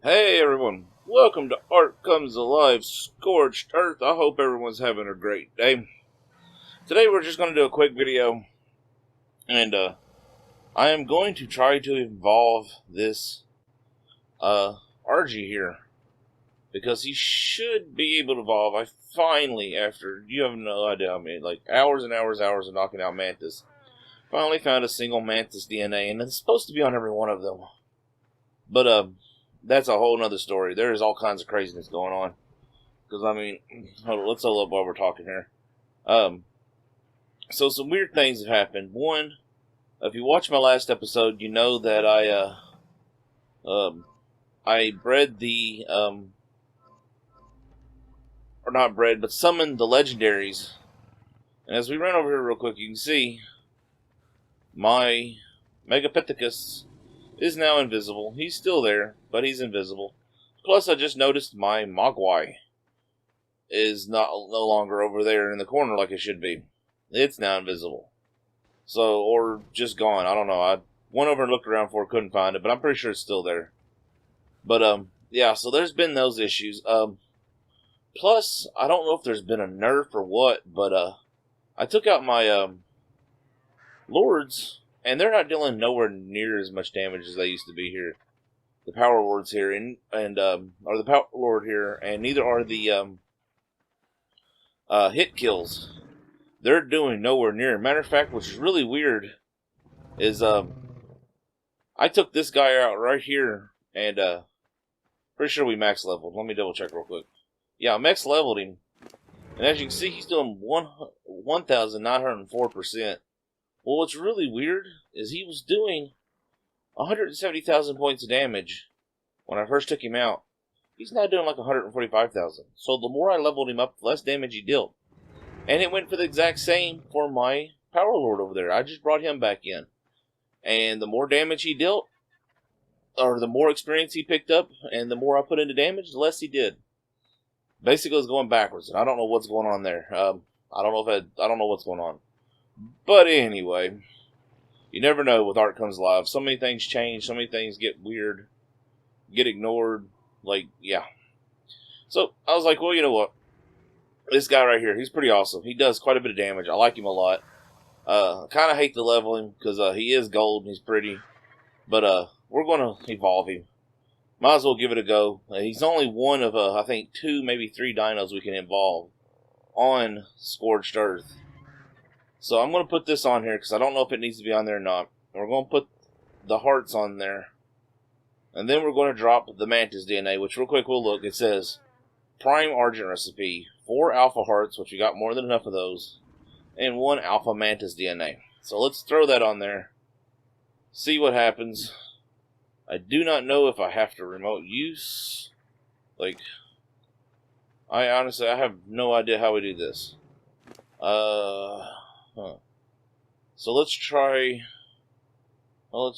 Hey everyone, welcome to Art Comes Alive Scorched Earth. I hope everyone's having a great day. Today we're just going to do a quick video, and I am going to try to evolve this Argy here, because he should be able to evolve. I finally, after, you have no idea how many, like hours and hours of knocking out Mantis, finally found a single Mantis DNA, and it's supposed to be on every one of them. But that's a whole nother story. There is all kinds of craziness going on. Because, I mean, hold on, let's hold up while we're talking here. So some weird things have happened. One, if you watch my last episode, you know that I bred the, or not bred, but summoned the legendaries. And as we run over here real quick, you can see my Megapithecus is now invisible. He's still there, but he's invisible. Plus, I just noticed my Mogwai is no longer over there in the corner like it should be. It's now invisible. So, or just gone. I don't know. I went over and looked around for it, couldn't find it, but I'm pretty sure it's still there. But, yeah, so there's been those issues. Plus, I don't know if there's been a nerf or what, but, I took out my, Lords, and they're not dealing nowhere near as much damage as they used to be here. The Power Lords here, or the Power Lord here, and neither are the, hit kills. They're doing nowhere near. Matter of fact, which is really weird, is, I took this guy out right here, and, pretty sure we max leveled. Let me double check real quick. Yeah, max leveled him, and as you can see, he's doing 1,904%. Well, what's really weird is he was doing 170,000 points of damage when I first took him out. He's now doing like 145,000. So the more I leveled him up, the less damage he dealt. And it went for the exact same for my Power Lord over there. I just brought him back in. And the more damage he dealt, or the more experience he picked up, and the more I put into damage, the less he did. Basically, it's going backwards, and I don't know what's going on there. I don't know what's going on. But anyway, you never know with Art Comes Alive. So many things change, so many things get weird, get ignored. Like, yeah. So, I was like, well, you know what? This guy right here, he's pretty awesome. He does quite a bit of damage. I like him a lot. I kind of hate to level him, because he is gold and he's pretty. But we're going to evolve him. Might as well give it a go. He's only one of, I think, 2, maybe 3 dinos we can evolve on Scorched Earth. So I'm going to put this on here, because I don't know if it needs to be on there or not. We're going to put the hearts on there. And then we're going to drop the Mantis DNA, which real quick we'll look. It says, Prime Argent Recipe, 4 Alpha Hearts, which we got more than enough of those, and 1 Alpha Mantis DNA. So let's throw that on there. See what happens. I do not know if I have to remote use. Like, I honestly have no idea how we do this. So let's try. Well,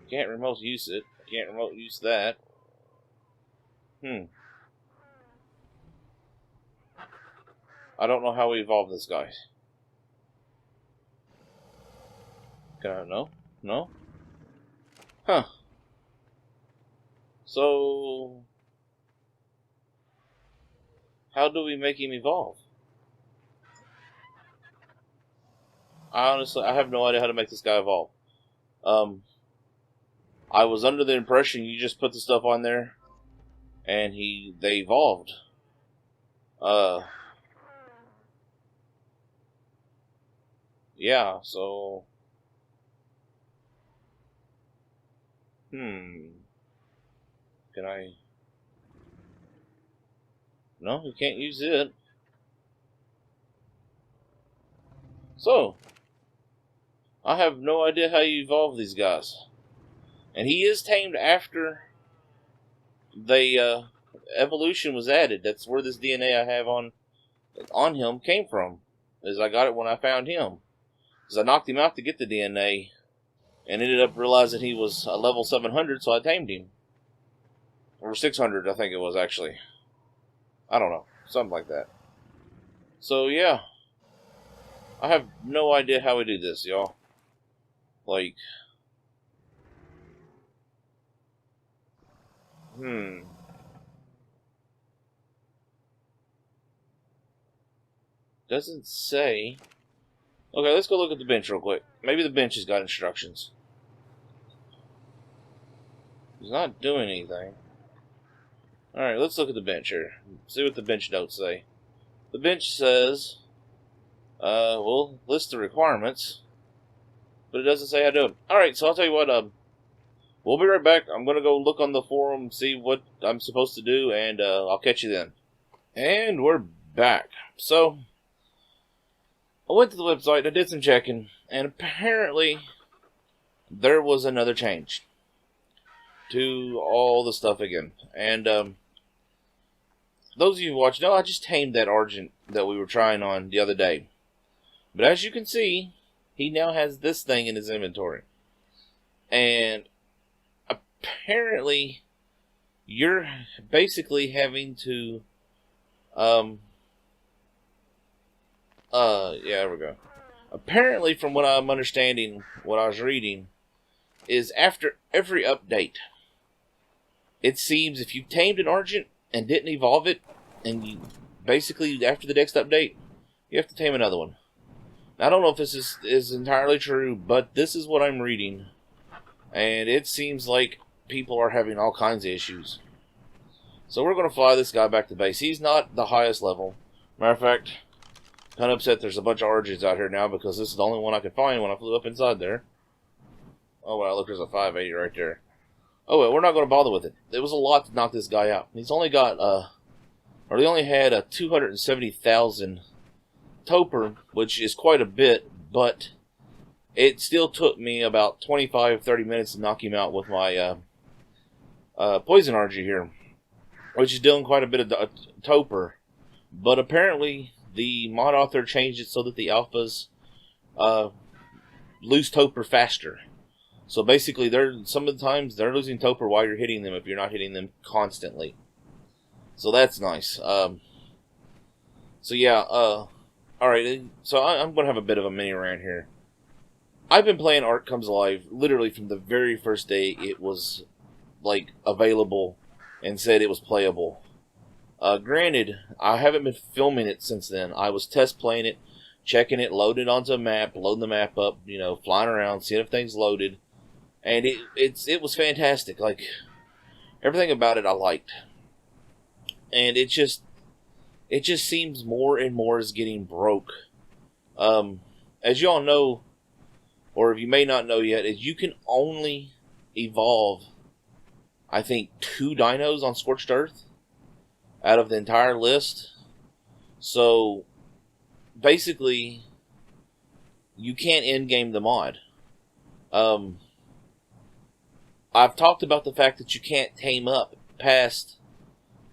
can't remote use it. I can't remote use that. I don't know how we evolve this guy. No? No? Huh. So, how do we make him evolve? I have no idea how to make this guy evolve. I was under the impression you just put the stuff on there, and they evolved. Yeah, so... Can I... No, we can't use it. So, I have no idea how you evolve these guys. And he is tamed after the evolution was added. That's where this DNA I have on him came from. Is I got it when I found him. Because I knocked him out to get the DNA, and ended up realizing he was a level 700, so I tamed him. Or 600, I think it was, actually. I don't know. Something like that. So, yeah. I have no idea how we do this, y'all. Like... Doesn't say. Okay, let's go look at the bench real quick. Maybe the bench has got instructions. He's not doing anything. Alright, let's look at the bench here. See what the bench notes say. The bench says, we'll list the requirements, but it doesn't say how to do it. Alright, so I'll tell you what, we'll be right back. I'm going to go look on the forum, see what I'm supposed to do, and I'll catch you then. And we're back. So, I went to the website, I did some checking, and apparently there was another change to all the stuff again. And those of you who watch know I just tamed that Argent that we were trying on the other day. But as you can see, he now has this thing in his inventory. And apparently you're basically having to yeah, there we go. Apparently, from what I'm understanding, what I was reading, is after every update, it seems if you tamed an Argent and didn't evolve it, and you basically, after the next update, you have to tame another one. Now, I don't know if this is entirely true, but this is what I'm reading. And it seems like people are having all kinds of issues. So we're going to fly this guy back to base. He's not the highest level. Matter of fact, kind of upset there's a bunch of Argies out here now because this is the only one I could find when I flew up inside there. Oh, wow, look, there's a 580 right there. Oh, well, we're not going to bother with it. It was a lot to knock this guy out. He's only got, or he only had a 270,000 Toper, which is quite a bit, but it still took me about 25-30 minutes to knock him out with my Poison Argy here, which is doing quite a bit of Toper. But apparently, the mod author changed it so that the alphas lose Toper faster. So basically, some of the times they're losing Toper while you're hitting them if you're not hitting them constantly. So that's nice. So yeah, alright, so I'm going to have a bit of a mini rant here. I've been playing Ark Comes Alive literally from the very first day it was, like, available and said it was playable. Granted, I haven't been filming it since then. I was test playing it, checking it, loading it onto a map, loading the map up, you know, flying around, seeing if things loaded. And it was fantastic. Like, everything about it I liked. And it just seems more and more is getting broke. As you all know, or if you may not know yet, is you can only evolve, I think, 2 dinos on Scorched Earth out of the entire list. So, basically, you can't end-game the mod. I've talked about the fact that you can't tame up past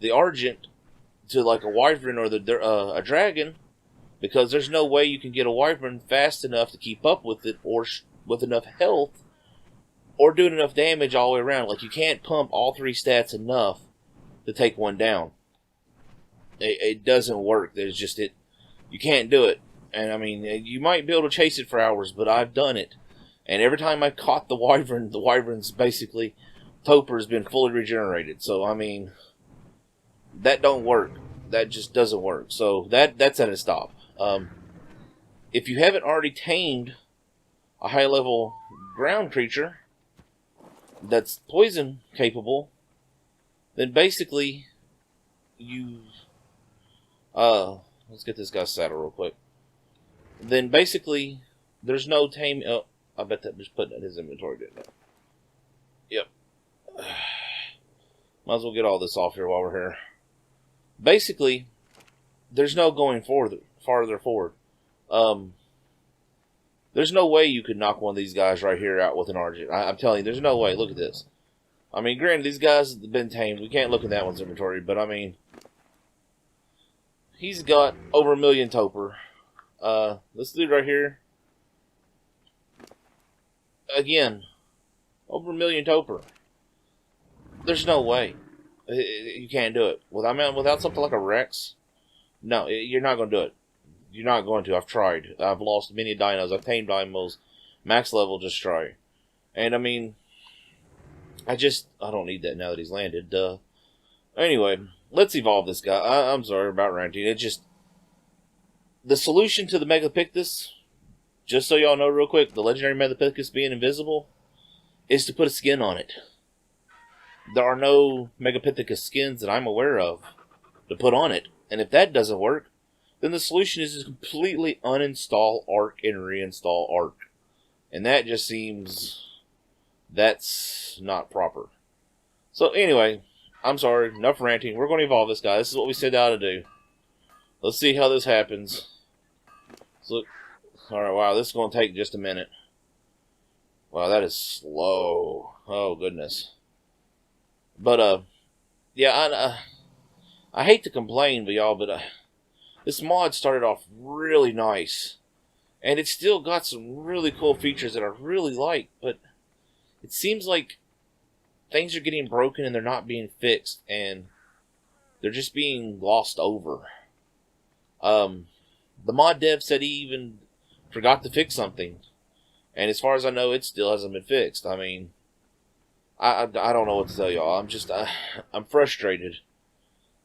the Argent to like a Wyvern or a Dragon, because there's no way you can get a Wyvern fast enough to keep up with it, or with enough health, or doing enough damage all the way around. Like, you can't pump all 3 stats enough to take one down. It doesn't work. There's just you can't do it. And I mean, you might be able to chase it for hours, but I've done it. And every time I caught the Wyvern's basically, Toper has been fully regenerated. So, I mean, that don't work. That just doesn't work. So, that's at a stop. If you haven't already tamed a high-level ground creature that's poison capable, then basically, let's get this guy's saddle real quick. Then basically, there's no tame. Oh, I bet that just put in his inventory, didn't it? Yep. Might as well get all this off here while we're here. Basically, there's no going farther forward. There's no way you could knock one of these guys right here out with an Argent. I'm telling you, there's no way. Look at this. I mean, granted, these guys have been tamed. We can't look in that one's inventory, but I mean, he's got over 1 million Toper. This dude right here, again, over 1 million Toper. There's no way. You can't do it. Without something like a Rex, no, you're not going to do it. You're not going to. I've tried. I've lost many dinos. I've tamed dinos. Max level, just try. And I mean, I don't need that now that he's landed. Anyway, let's evolve this guy. I'm sorry about ranting. It just, the solution to the Megapictus, just so y'all know real quick, the legendary Megapictus being invisible, is to put a skin on it. There are no Megapithecus skins that I'm aware of to put on it. And if that doesn't work, then the solution is to completely uninstall Ark and reinstall Ark. And that just seems, that's not proper. So anyway, I'm sorry, enough ranting. We're going to evolve this guy. This is what we set out to do. Let's see how this happens. So, alright, wow, this is going to take just a minute. Wow, that is slow. Oh, goodness. But, yeah, I hate to complain, but this mod started off really nice. And it's still got some really cool features that I really like, but it seems like things are getting broken and they're not being fixed, and they're just being glossed over. The mod dev said he even forgot to fix something, and as far as I know, it still hasn't been fixed. I mean, I don't know what to tell y'all. I'm frustrated.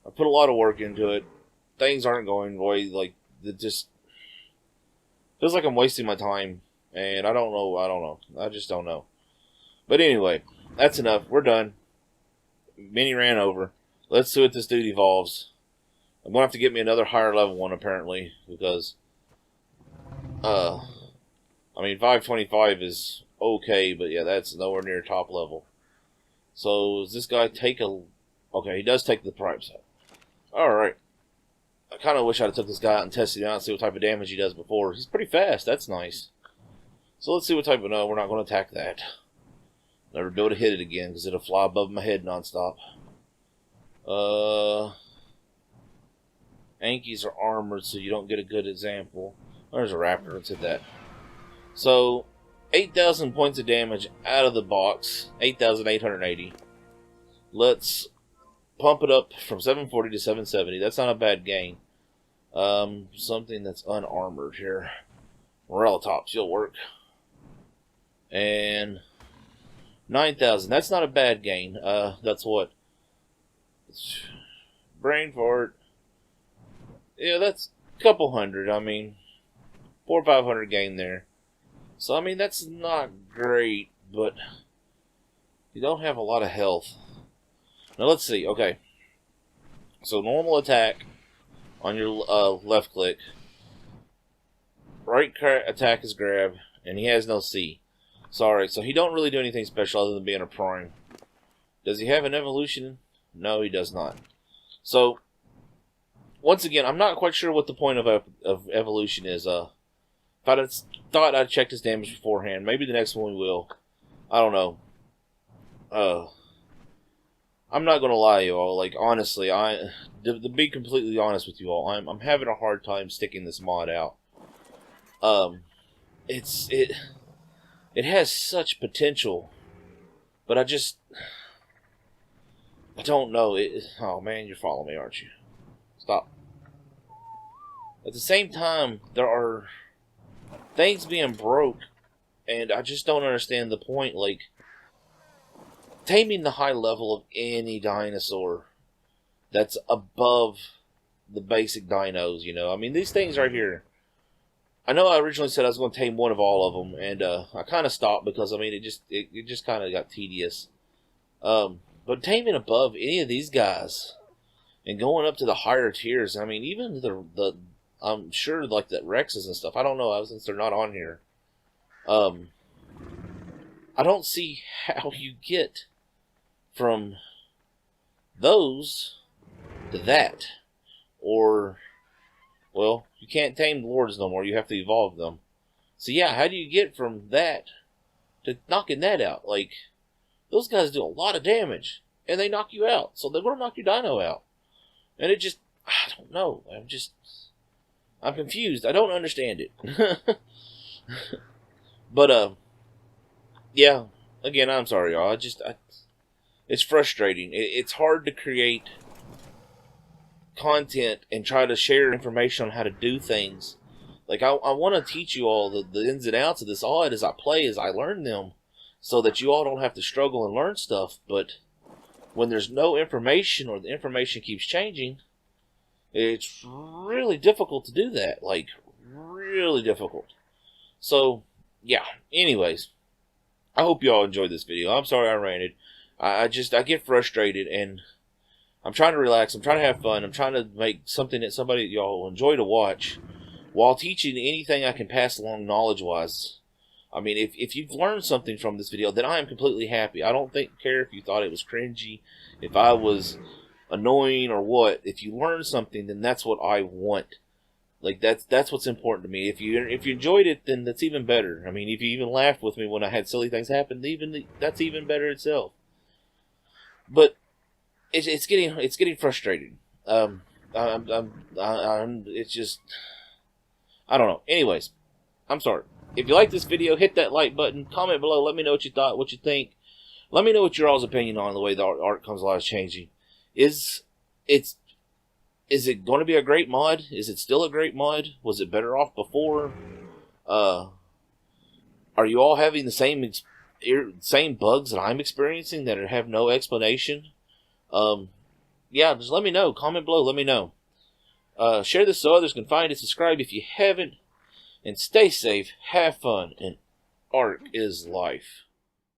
I put a lot of work into it. Things aren't going the way, like, it just feels like I'm wasting my time, and I don't know. I just don't know. But anyway, that's enough. We're done. Mini ran over. Let's see what this dude evolves. I'm going to have to get me another higher level one, apparently, because, I mean, 525 is okay, but yeah, that's nowhere near top level. So, does this guy take a... Okay, he does take the prime set. Alright. I kind of wish I'd have took this guy out and tested him out and see what type of damage he does before. He's pretty fast. That's nice. So let's see what type of... No, we're not going to attack that. Never be able to hit it again because it'll fly above my head nonstop. Ankies are armored, so you don't get a good example. There's a raptor. Let's hit that. So, 8,000 points of damage out of the box. 8,880. Let's pump it up from 740 to 770. That's not a bad gain. Something that's unarmored here. Morellatops, you'll work. And 9,000. That's not a bad gain. That's what? Brain fart. Yeah, that's a couple hundred. I mean, 400 or 500 gain there. So, I mean, that's not great, but you don't have a lot of health. Now, let's see. Okay. So, normal attack on your left click. Right attack is grab, and he has no C. Sorry, so he don't really do anything special other than being a prime. Does he have an evolution? No, he does not. So, once again, I'm not quite sure what the point of evolution is. If I'd have thought I'd checked his damage beforehand, maybe the next one we will. I don't know. I'm not gonna lie, you all. Like, honestly, to be completely honest with you all, I'm having a hard time sticking this mod out. It has such potential, but I don't know. Oh man, you're following me, aren't you? Stop. At the same time, there are things being broke, and I just don't understand the point. Like, taming the high level of any dinosaur that's above the basic dinos, you know. I mean, these things right here. I know I originally said I was going to tame one of all of them, and I kind of stopped because, I mean, it just kind of got tedious. But taming above any of these guys and going up to the higher tiers, I mean, even the I'm sure, like, the Rexes and stuff, I don't know, since they're not on here. I don't see how you get from those to that. Or, well, you can't tame the lords no more, you have to evolve them. So yeah, how do you get from that to knocking that out? Like, those guys do a lot of damage, and they knock you out, so they're going to knock your dino out. And it just, I don't know, I'm confused, I don't understand it. But, yeah, again, I'm sorry, y'all, it's frustrating. It's hard to create content and try to share information on how to do things. Like, I want to teach you all the ins and outs of this odd as I play, as I learn them, so that you all don't have to struggle and learn stuff. But when there's no information or the information keeps changing, it's really difficult to do that. Like, really difficult. So, yeah. Anyways, I hope you all enjoyed this video. I'm sorry I ranted. I get frustrated, and I'm trying to relax. I'm trying to have fun. I'm trying to make something that somebody y'all will enjoy to watch while teaching anything I can pass along knowledge-wise. I mean, if you've learned something from this video, then I am completely happy. I don't care if you thought it was cringy, if I was annoying or what. If you learned something, then that's what I want. Like, that's what's important to me. If you enjoyed it, then that's even better. I mean, if you even laughed with me when I had silly things happen, that's even better itself. But it's getting frustrating. It's just, I don't know. Anyways, I'm sorry. If you like this video, hit that like button. Comment below. Let me know what you thought, what you think. Let me know what your all's opinion on the way the art comes alive is changing. Is it going to be a great mod? Is it still a great mod? Was it better off before? Are you all having the same bugs that I'm experiencing that have no explanation? Yeah, just let me know. Comment below. Let me know. Share this so others can find it. Subscribe if you haven't. And stay safe, have fun, and art is life.